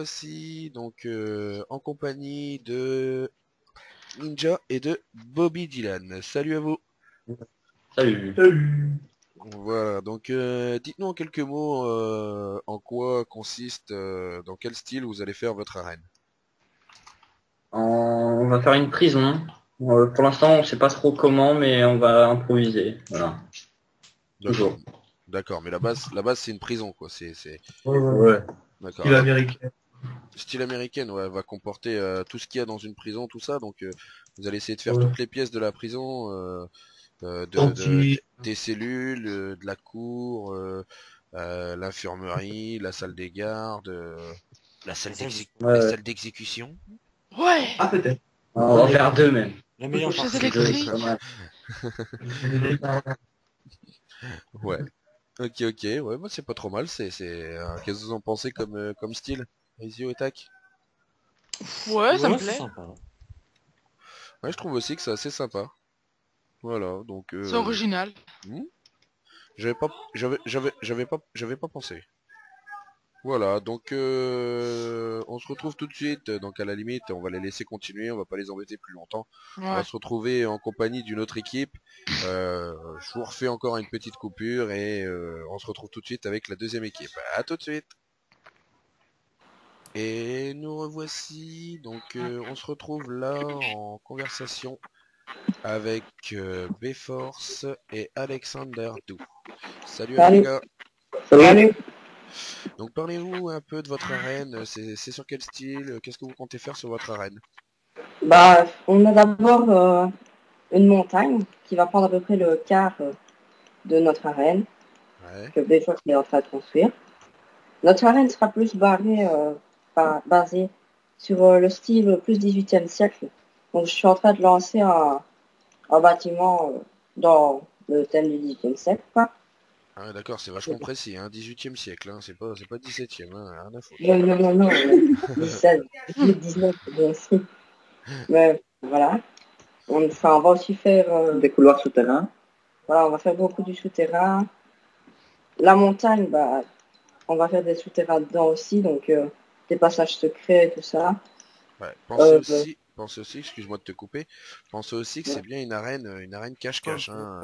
revoici donc en compagnie de Ninja et de Bobby Dylan. Salut à vous. Salut. Voilà, donc dites-nous en quelques mots en quoi consiste, dans quel style vous allez faire votre arène. On va faire une prison. Pour l'instant, on sait pas trop comment, mais on va improviser. Voilà. D'accord, Toujours. d'accord, mais la base c'est une prison quoi, c'est Ouais. d'accord. Style américain. Style américaine, ouais, va comporter tout ce qu'il y a dans une prison, tout ça, donc vous allez essayer de faire Ouais. toutes les pièces de la prison. Gentil. Des cellules, de la cour, l'infirmerie, la salle des gardes, la Ouais. salle d'exécution. Ouais, Ah, peut-être. On va faire deux même. La meilleure chaise partie. électrique. Pas mal. Ouais. Ok, ok, ouais, bah, c'est pas trop mal. Qu'est-ce que vous en pensez comme style, Rizio et Tac? Ouais, ça me C'est plaît. sympa. Ouais, je trouve aussi que c'est assez sympa. Voilà, donc C'est original. hmm, j'avais pas pensé. Voilà, donc on se retrouve tout de suite, donc à la limite, on va les laisser continuer, on va pas les embêter plus longtemps. On va Ouais. se retrouver en compagnie d'une autre équipe. Je vous refais encore une petite coupure et on se retrouve tout de suite avec la deuxième équipe. À tout de suite. Et nous revoici, donc on se retrouve là en conversation avec B-Force et Alexander Doux. Salut à vous les gars. Salut. Donc parlez-vous un peu de votre arène, c'est sur quel style, qu'est-ce que vous comptez faire sur votre arène? Bah, on a d'abord une montagne qui va prendre à peu près le quart de notre arène, Ouais, que Béfort est en train de construire. Notre arène sera plus basée sur le style plus 18e siècle. Donc je suis en train de lancer un bâtiment dans le thème du 18e siècle, quoi. ah, d'accord, c'est vachement précis, hein, 18e siècle, hein, c'est pas 17e, hein, rien à foutre. Non, 17, 19, bien sûr. Mais voilà. On va aussi faire Des couloirs souterrains. voilà, on va faire beaucoup du souterrain. La montagne, bah, on va faire des souterrains dedans aussi, donc des passages secrets, tout ça. Ouais, Euh, pensez aussi, excuse-moi de te couper, pensez aussi que c'est bien une arène cache-cache, hein.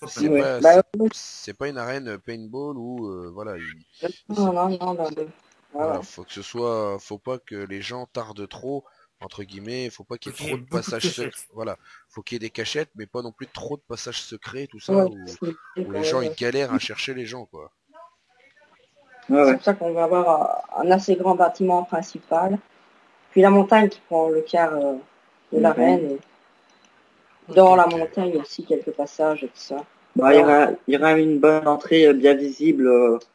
C'est ouais. pas, Bah, c'est pas une arène paintball où, voilà, non. voilà, Voilà. faut pas que les gens tardent trop, entre guillemets, faut pas qu'il y ait trop de Beaucoup de passages secrets, cachettes. voilà, faut qu'il y ait des cachettes, mais pas non plus trop de passages secrets, tout ça, Ouais, où les gens ils galèrent à chercher les gens, quoi. c'est pour ça qu'on va avoir un assez grand bâtiment principal. Puis la montagne qui prend le quart de l'arène. Et dans Ok, la ok. montagne aussi quelques passages et tout ça. Bah, il y aura une bonne entrée bien visible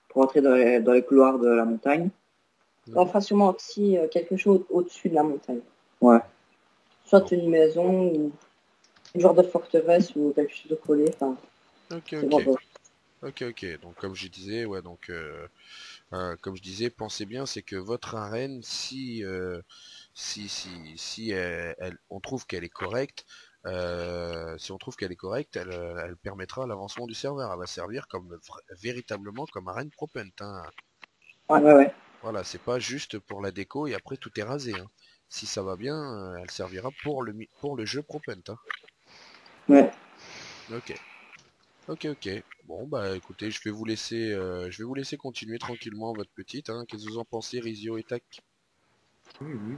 pour entrer dans les couloirs de la montagne. On fera sûrement aussi quelque chose au-dessus de la montagne. Ouais. Soit Bon. une maison ou une genre de forteresse ou quelque chose de collé. Enfin, Ok, c'est ok. bon. Ok, ok. Donc comme je disais, ouais, donc comme je disais, pensez bien, c'est que votre arène, si on trouve qu'elle est correcte, si on trouve qu'elle est correcte, elle permettra l'avancement du serveur. Elle va servir comme véritablement comme arène propent, hein. Ouais. Voilà, c'est pas juste pour la déco et après tout est rasé, hein. Si ça va bien, elle servira pour le jeu propent, hein. Ouais. Ok. Ok, ok. Bon, bah écoutez, je vais vous laisser continuer tranquillement votre petite, hein. Qu'est-ce que vous en pensez, Rizio et Tac? Oui, oui.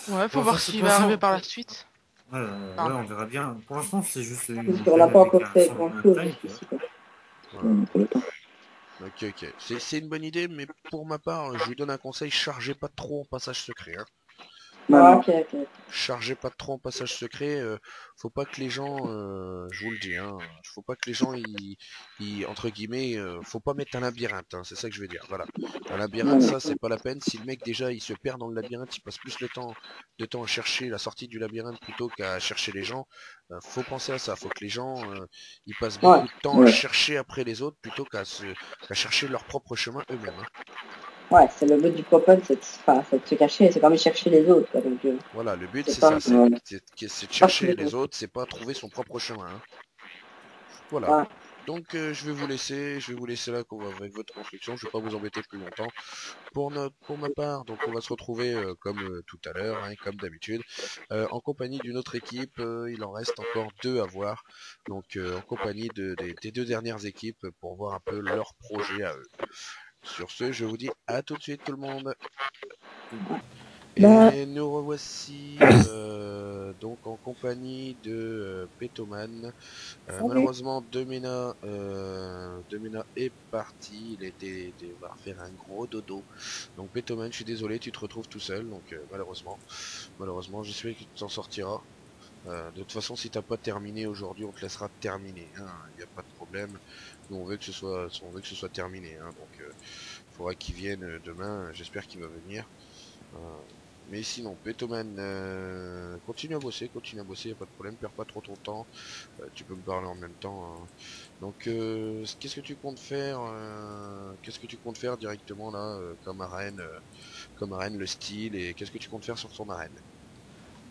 Ouais, faut Bon, enfin, voir de ce toute qui va façon, arriver par la suite. ouais, Enfin, on verra bien. Pour l'instant, c'est juste une Parce qu'on n'a montagne pas avec encore un fait champ de grand-chose montagne, tu vois. jusqu'ici, quoi. Voilà. Ok, ok. C'est une bonne idée, mais pour ma part, je vous donne un conseil, chargez pas trop en passage secret, hein. Ok. Chargez pas trop en passage secret, faut pas que les gens, je vous le dis, hein, faut pas que les gens, entre guillemets, faut pas mettre un labyrinthe, hein, c'est ça que je veux dire, voilà. Un labyrinthe, ça, c'est pas la peine, si le mec déjà, il se perd dans le labyrinthe, il passe plus de temps à chercher la sortie du labyrinthe plutôt qu'à chercher les gens, faut penser à ça, faut que les gens, ils passent Ouais. beaucoup de temps à chercher après les autres plutôt qu'à chercher leur propre chemin eux-mêmes, hein. Ouais, c'est le but du pop-up, c'est de se cacher, c'est quand même chercher les autres, quoi. Donc, Voilà, le but c'est c'est pas, ça, c'est de chercher les autres, c'est pas trouver son propre chemin, hein. Voilà. ouais. Donc je vais vous laisser là avec votre construction, je vais pas vous embêter plus longtemps. Pour ma part, donc on va se retrouver comme tout à l'heure, hein, comme d'habitude, en compagnie d'une autre équipe. Il en reste encore 2 à voir, donc en compagnie des 2 dernières équipes pour voir un peu leur projet à eux. Sur ce, je vous dis à tout de suite tout le monde. Bah. Et nous revoici donc en compagnie de Petoman. Salut. Malheureusement, Demena est parti. Il était devoir faire un gros dodo. Donc Petoman, je suis désolé, tu te retrouves tout seul. Donc malheureusement, j'espère que tu t'en sortiras. De toute façon, si t'as pas terminé aujourd'hui, on te laissera terminer. Il n'y a pas de problème. Nous, on veut que ce soit terminé. Donc, il faudra qu'il vienne demain. J'espère qu'il va venir. Mais sinon, Petoman, continue à bosser, y a pas de problème, perds pas trop ton temps, tu peux me parler en même temps. Hein. Donc, qu'est-ce que tu comptes faire directement là, comme arène, le style, et qu'est-ce que tu comptes faire sur ton arène?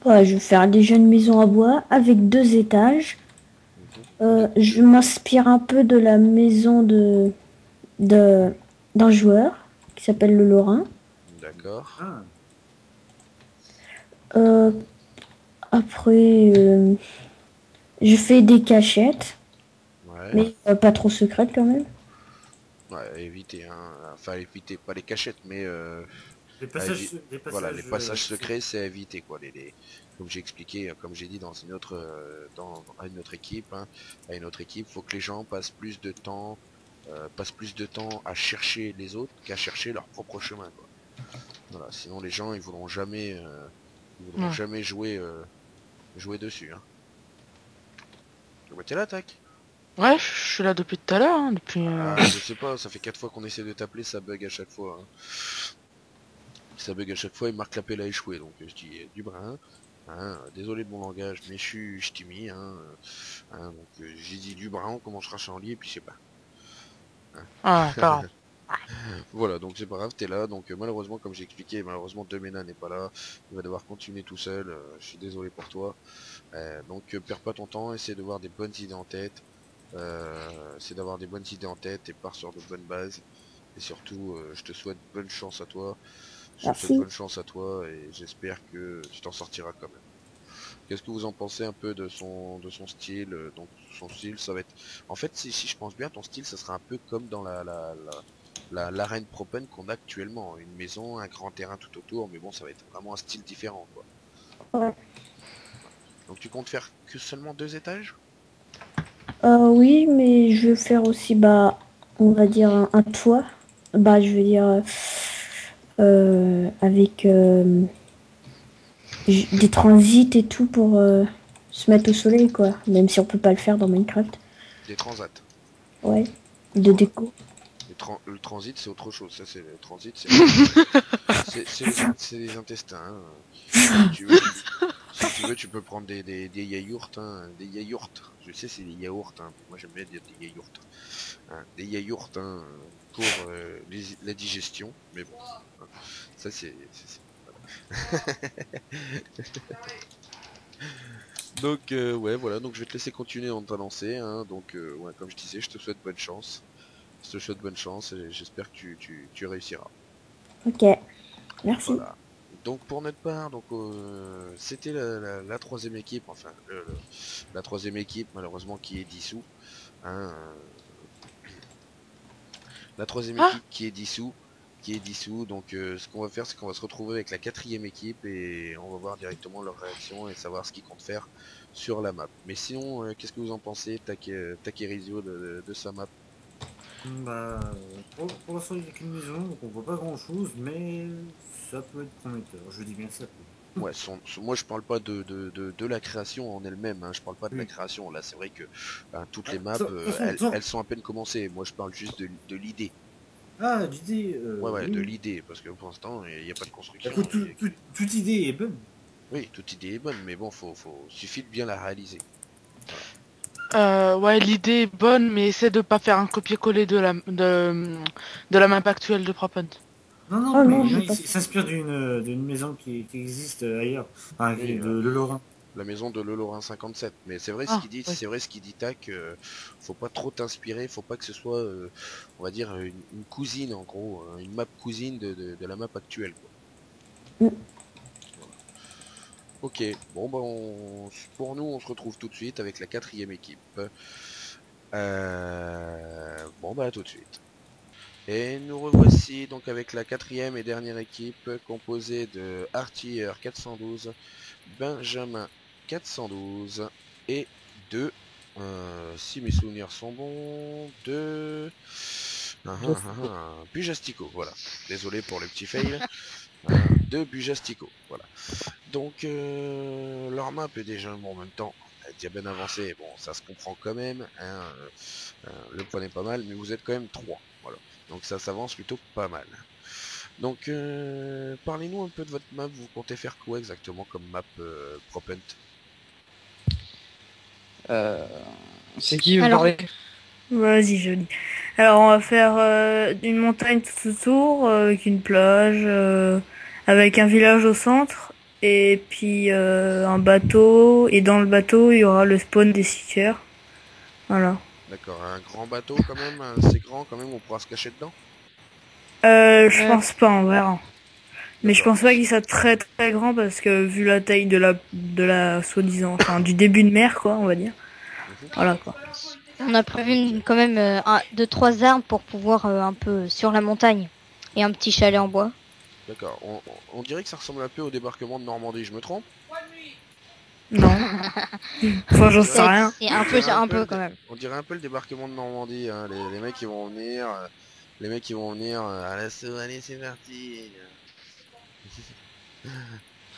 Ouais, je vais faire des jeunes maisons à bois avec 2 étages. Je m'inspire un peu de la maison d'un joueur qui s'appelle le Lorrain. D'accord. Ah, Après, je fais des cachettes, Ouais. mais pas trop secrètes quand même. Ouais, éviter, hein. Enfin, éviter, pas les cachettes, mais les passages, voilà, les passages secrets, c'est à éviter, quoi. Comme j'ai expliqué, comme j'ai dit dans à une autre équipe, hein, faut que les gens passent plus de temps, à chercher les autres qu'à chercher leur propre chemin, quoi. Voilà, sinon les gens, ils voudront jamais, Ouais. jouer dessus, hein. Bah, t'es là, tac. Ouais, je suis là depuis tout à l'heure, hein, depuis... Je sais pas, ça fait 4 fois qu'on essaie de t'appeler, ça bug à chaque fois, hein. Ça bug à chaque fois, il marque l'appel a échoué, donc je dis du brin. Hein, désolé de mon langage, mais je t'ai mis, donc j'ai dit du brin, on commencera Chanlier, et puis c'est pas. Ah, pas grave. Voilà, donc c'est pas grave, t'es là, donc malheureusement, comme j'ai expliqué, malheureusement Demena n'est pas là, il va devoir continuer tout seul, je suis désolé pour toi. Donc perds pas ton temps, essaie de voir des bonnes idées en tête, et pars sur de bonnes bases. Et surtout, je te souhaite bonne chance à toi. Merci. Et j'espère que tu t'en sortiras quand même. Qu'est-ce que vous en pensez un peu de son style? Donc son style, ça va être. En fait, si je pense bien, ton style, ça sera un peu comme dans l'arène Propen qu'on a actuellement. Une maison, un grand terrain tout autour, mais bon, ça va être vraiment un style différent, quoi. Ouais. Donc tu comptes faire que seulement 2 étages? Oui, mais je veux faire aussi, bah, on va dire un toit. Bah, je veux dire avec des transits et tout pour se mettre au soleil, quoi. Même si on peut pas le faire dans Minecraft. Des transats. Ouais, de déco. Le transit, c'est autre chose. Ça, c'est le transit, c'est les intestins. Hein. Si tu veux, tu peux prendre des yaourts, hein, des yaourts. Je sais, c'est des yaourts. Hein. Moi, j'aime bien dire des yaourts. Hein, des yaourts, hein, pour la digestion. Mais bon, hein, ça voilà. Donc ouais, voilà. Donc je vais te laisser continuer dans ta lancée. Hein. Donc ouais, comme je disais, je te souhaite bonne chance. Et j'espère que tu réussiras. Ok, merci. Voilà. Donc pour notre part, donc c'était la troisième équipe, enfin la troisième équipe malheureusement qui est dissous. Hein, la troisième Ah, équipe qui est dissous. Donc ce qu'on va faire, c'est qu'on va se retrouver avec la quatrième équipe et on va voir directement leur réaction et savoir ce qu'ils comptent faire sur la map. Mais sinon, qu'est-ce que vous en pensez, Takerizio, de sa map? bah, pour l'instant, il n'y a qu'une maison, donc on voit pas grand chose, mais ça peut être prometteur. Je dis bien ça. Ouais, moi je parle pas de la création en elle-même, hein, je parle pas de la Oui. création, là c'est vrai que toutes les maps, Ça. elles sont à peine commencées, moi je parle juste de l'idée. Ah, l'idée, Ouais, de oui. l'idée, parce que pour l'instant il n'y a pas de construction. Écoute, toute idée est bonne. Oui, toute idée est bonne, mais bon, suffit de bien la réaliser. ouais, l'idée est bonne, mais essaie de pas faire un copier-coller de la map actuelle de Propant. Non, non, Oh mais non, non, j'ai il pas. s'inspire d'une maison qui existe ailleurs, enfin, Oui, de Lorrain. la maison de Lelorin 57. Mais c'est vrai ce Ah, qu'il dit, oui. c'est vrai ce qu'il dit Tac, faut pas trop t'inspirer, faut pas que ce soit, on va dire, une cousine en gros, une map cousine de la map actuelle, quoi. Mm. Voilà. Ok, bon bah pour nous on se retrouve tout de suite avec la 4e équipe. Bon bah à tout de suite. Et nous revoici donc avec la 4e et dernière équipe composée de Artilleur 412, Benjamin 412 et de, si mes souvenirs sont bons, de Bujastico, voilà. Désolé pour le petit fail. De Bujastico, voilà. Donc leur map est déjà bon, en même temps, elle est déjà bien avancée, bon ça se comprend quand même, hein, le point est pas mal, mais vous êtes quand même 3, voilà. Donc ça s'avance plutôt pas mal. Donc parlez-nous un peu de votre map, vous comptez faire quoi exactement comme map Propent? C'est qui veut Alors- parler? Vas-y, je dis. Alors, on va faire une montagne tout autour, avec une plage, avec un village au centre, et puis un bateau. Et dans le bateau, il y aura le spawn des seekers. Voilà. D'accord, un grand bateau quand même, assez grand quand même, on pourra se cacher dedans? Je Ouais. pense pas, on verra. Mais je D'accord. pense pas qu'il soit très très grand parce que vu la taille de la soi-disant, enfin du début de mer quoi, on va dire. Mhm. Voilà quoi. On a prévu quand même 2-3 arbres pour pouvoir un peu sur la montagne et un petit chalet en bois. D'accord, on dirait que ça ressemble un peu au débarquement de Normandie, je me trompe? Non. Enfin, j'en sais C'est rien. c'est un peu quand même. On dirait un peu le débarquement de Normandie, hein. Les mecs qui vont venir, à l'assaut, allez c'est parti.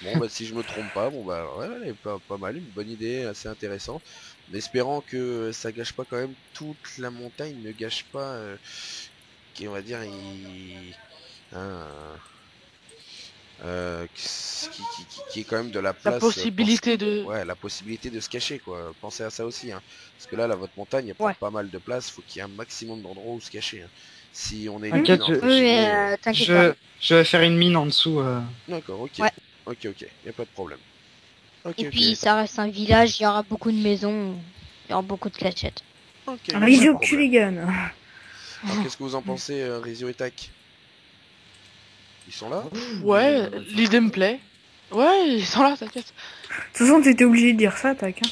Bon bah si je me trompe pas, bon bah ouais, elle est pas mal, une bonne idée, assez intéressant. En espérant que ça gâche pas quand même toute la montagne, ne gâche pas, qui on va dire, hein, qui est quand même de la place. La possibilité de... Ouais, la possibilité de se cacher quoi. Pensez à ça aussi, hein. Parce que là, votre montagne, il y a Ouais. pas mal de place, faut qu'il y ait un maximum d'endroits où se cacher, hein. Si on est T'inquiète, entre Oui, guillemets, t'inquiète pas. Je vais faire une mine en dessous. D'accord, ok. Ouais. Ok, y a pas de problème. Ok, Et ok. puis ça reste un village, il y aura beaucoup de maisons, il y aura beaucoup de cachettes. Ok, y a pas de Rizio problème. Kuligan. Alors qu'est-ce que vous en pensez, Rizio et Tac? Ils sont là? Ouais, l'idée me plaît. Ouais, ils sont là, t'inquiète. De toute façon, t'étais obligé de dire ça, tac. Hein.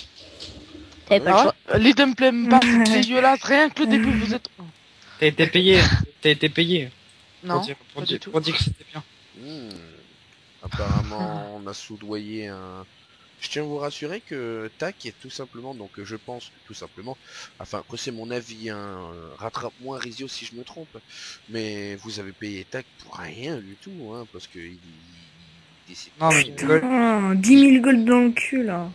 T'avais pas le Ah choix. ouais, l'idée me plaît pas, c'est dégueulasse, rien que le début, vous êtes... T'as été payé. T'as été payé. Non, Pour pas dire, du tout. pour dire que c'était bien. Hmm. Apparemment, on a soudoyé un... Je tiens à vous rassurer que Tac est tout simplement, donc je pense tout simplement, enfin après c'est mon avis, hein, rattrape-moi Rizio si je me trompe, mais vous avez payé Tac pour rien du tout, hein, parce que il décide. Non, mais Putain, 10 000 gold dans le cul là.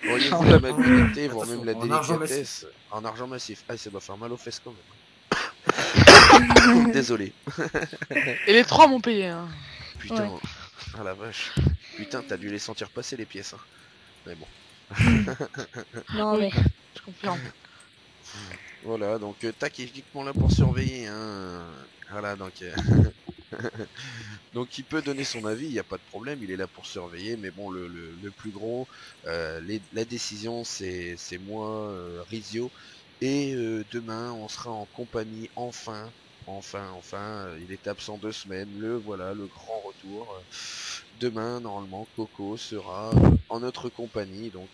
Auriez-vous la magnanimité, voire même la Attention, en argent délicatesse, en argent massif. Ah, ça doit faire mal aux fesses quand même. Désolé. Et les trois m'ont payé, hein. Putain, Ouais. ah la vache. Putain, t'as dû les sentir passer les pièces, hein. Mais bon. Non mais Je confirme. Voilà, donc Tac est uniquement là pour surveiller, hein. Voilà, donc... donc il peut donner son avis, il n'y a pas de problème, il est là pour surveiller, mais bon, le plus gros, la décision c'est moi, Rizio, et demain on sera en compagnie, enfin, il était absent 2 semaines, voilà, le grand retour. Demain, normalement, Coco sera en notre compagnie, donc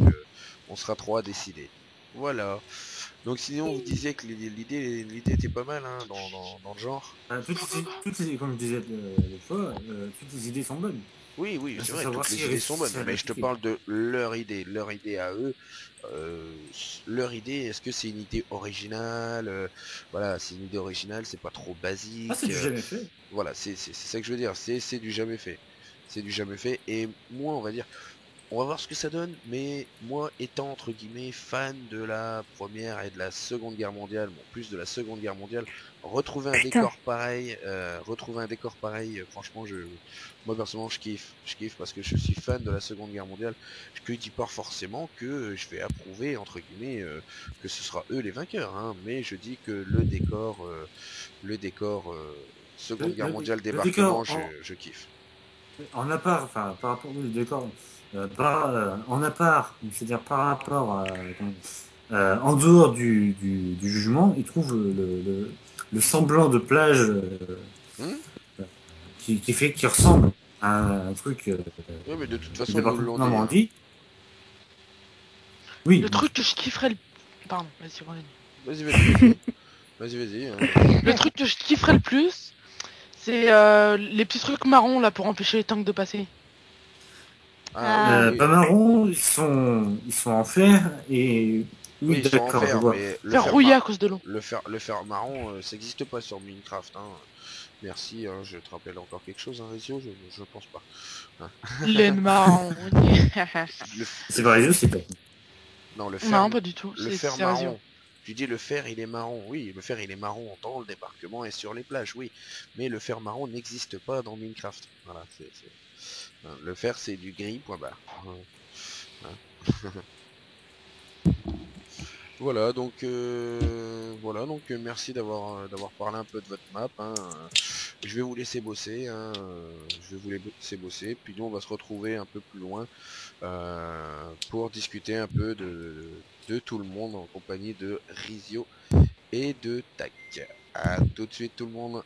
on sera 3 à décider. Voilà. Donc sinon, vous disiez que l'idée était pas mal, hein, dans le genre. Comme je disais l'autre fois, toutes les idées sont bonnes. Oui, Il c'est faut vrai, savoir toutes les si idées sont bonnes, c'est mais je te rectifié. parle de leur idée à eux. Leur idée, est-ce que c'est une idée originale? Voilà, c'est une idée originale, c'est pas trop basique. Ah, c'est du jamais fait. Voilà, c'est ça que je veux dire, c'est du jamais fait. C'est du jamais fait, et moi, on va dire, on va voir ce que ça donne, mais moi, étant entre guillemets fan de la première et de la seconde guerre mondiale, bon, plus de la seconde guerre mondiale, retrouver un Putain. décor pareil, franchement, moi personnellement, je kiffe parce que je suis fan de la seconde guerre mondiale. Je ne dis pas forcément que je vais approuver entre guillemets que ce sera eux les vainqueurs, hein, mais je dis que le décor, seconde guerre mondiale le débarquement, décor, je kiffe. En appart, enfin, par rapport, oui, d'accord, en appart, c'est-à-dire par rapport à, en dehors du jugement, il trouve le semblant de plage Hmm. qui ressemble à un truc Oui, mais de toute du façon, ils nous département l'ont de dit. Hein. Normandie. Oui, Le truc que je kifferais le... Pardon, vas-y, continue. Vas-y, vas-y. Vas-y, vas-y. Hein. Le truc que je kifferais le plus, c'est les petits trucs marrons là pour empêcher les tanks de passer. Ah, oui, pas marron, ils sont en fer et oui, oui, ils sont en d'accord, je fer, vois. mais Faire rouiller à cause de l'eau. le fer marron, ça n'existe pas sur Minecraft. Hein. Merci, hein, je te rappelle encore quelque chose, hein, Ezio, je pense pas. Hein. Laine marron. Le, C'est pas les jeux, c'est pas. non, le fer, Non, pas du tout. le C'est fer Razio. marron. Tu dis le fer il est marron, oui, le fer il est marron dans le débarquement et sur les plages, oui. Mais le fer marron n'existe pas dans Minecraft. Voilà, hein, le fer c'est du gris, point barre. Hein. Voilà, donc merci d'avoir parlé un peu de votre map. Hein. Je vais vous laisser bosser, hein. Je vais vous laisser bosser, puis nous on va se retrouver un peu plus loin pour discuter un peu de tout le monde en compagnie de Rizio et de Tac. À tout de suite tout le monde.